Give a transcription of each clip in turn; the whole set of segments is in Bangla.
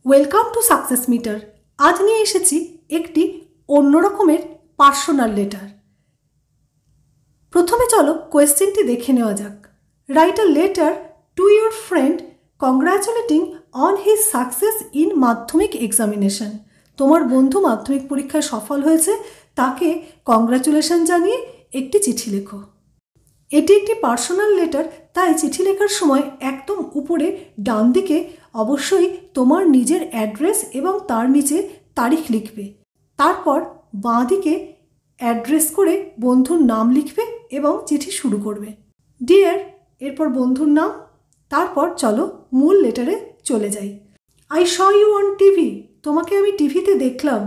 Welcome to success metre. আজ নিয়ে এসেছি একটি অন্য রকমের পার্সোনাল লেটার। প্রথমে চলো কোয়েশ্চেনটি দেখে নেওয়া যাক। Write a letter to your friend congratulating on his success in মাধ্যমিক এক্সামিনেশন। তোমার বন্ধু মাধ্যমিক পরীক্ষায় সফল হয়েছে, তাকে কংগ্রাচুলেশন জানিয়ে একটি চিঠি লেখো। এটি একটি পার্সোনাল লেটার, তাই চিঠি লেখার সময় একদম উপরে ডান দিকে অবশ্যই তোমার নিজের অ্যাড্রেস এবং তার নিচে তারিখ লিখবে। তারপর বাঁ দিকে অ্যাড্রেস করে বন্ধুর নাম লিখবে এবং চিঠি শুরু করবে। ডিয়ার, এরপর বন্ধুর নাম, তারপর চলো মূল লেটারে চলে যাই। I saw you on TV, তোমাকে আমি টিভিতে দেখলাম।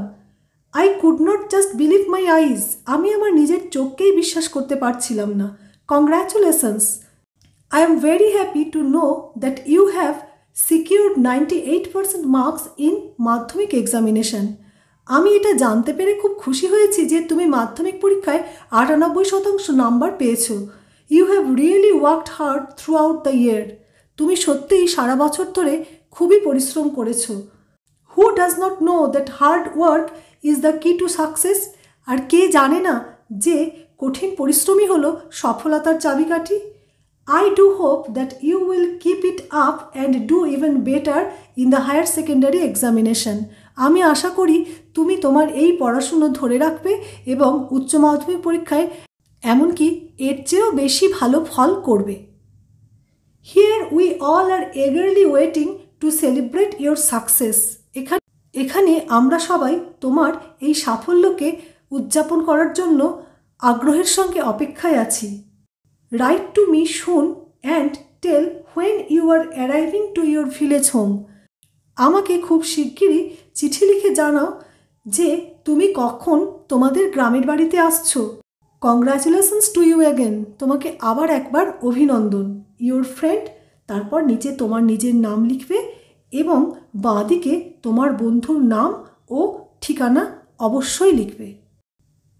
I could not just believe my eyes, আমি আমার নিজের চোখকেই বিশ্বাস করতে পারছিলাম না। Congratulations! I am very happy to know that you have secured 98% marks in মাধ্যমিক এক্সামিনেশন। আমি এটা জানতে পেরে খুব খুশি হয়েছি যে তুমি মাধ্যমিক পরীক্ষায় 98% নাম্বার পেয়েছো। You have really worked hard throughout the year, তুমি সত্যিই সারা বছর ধরে খুবই পরিশ্রম করেছো। Who does not know that hard work is the key to success, আর কে জানে না যে কঠিন পরিশ্রমই হলো সফলতার চাবিকাঠি। I do hope that you will keep it up and do even better in the higher secondary examination. আমি আশা করি তুমি তোমার এই পড়াশুনো ধরে রাখবে এবং উচ্চ মাধ্যমিক পরীক্ষায় এমনকি এর চেয়েও বেশি ভালো ফল করবে। Here we all are eagerly waiting to celebrate your success. এখানে আমরা সবাই তোমার এই সাফল্যকে উদযাপন করার জন্য আগ্রহের সঙ্গে অপেক্ষায় আছি। Write to me soon and tell when you are arriving to your village home. আমাকে খুব শিগগিরই চিঠি লিখে জানাও যে তুমি কখন তোমাদের গ্রামের বাড়িতে আসছো। কংগ্রাচুলেশনস টু ইউ অ্যাগেন, তোমাকে আবার একবার অভিনন্দন। ইউর ফ্রেন্ড, তারপর নিচে তোমার নিজের নাম লিখবে এবং বাঁ দিকে তোমার বন্ধুর নাম ও ঠিকানা অবশ্যই লিখবে।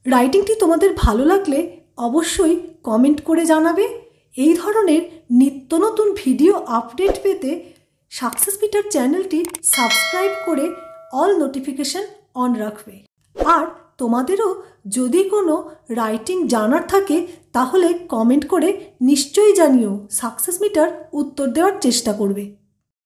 রাইটিংটি তোমাদের ভালো লাগলে অবশ্যই কমেন্ট করে জানাবে। এই ধরনের নিত্য নতুন ভিডিও আপডেট পেতে সাকসেস মিটার চ্যানেলটি সাবস্ক্রাইব করে অল নোটিফিকেশান অন রাখবে। আর তোমাদেরও যদি কোনো রাইটিং জানার থাকে তাহলে কমেন্ট করে নিশ্চয়ই জানিও, সাকসেস মিটার উত্তর দেওয়ার চেষ্টা করবে।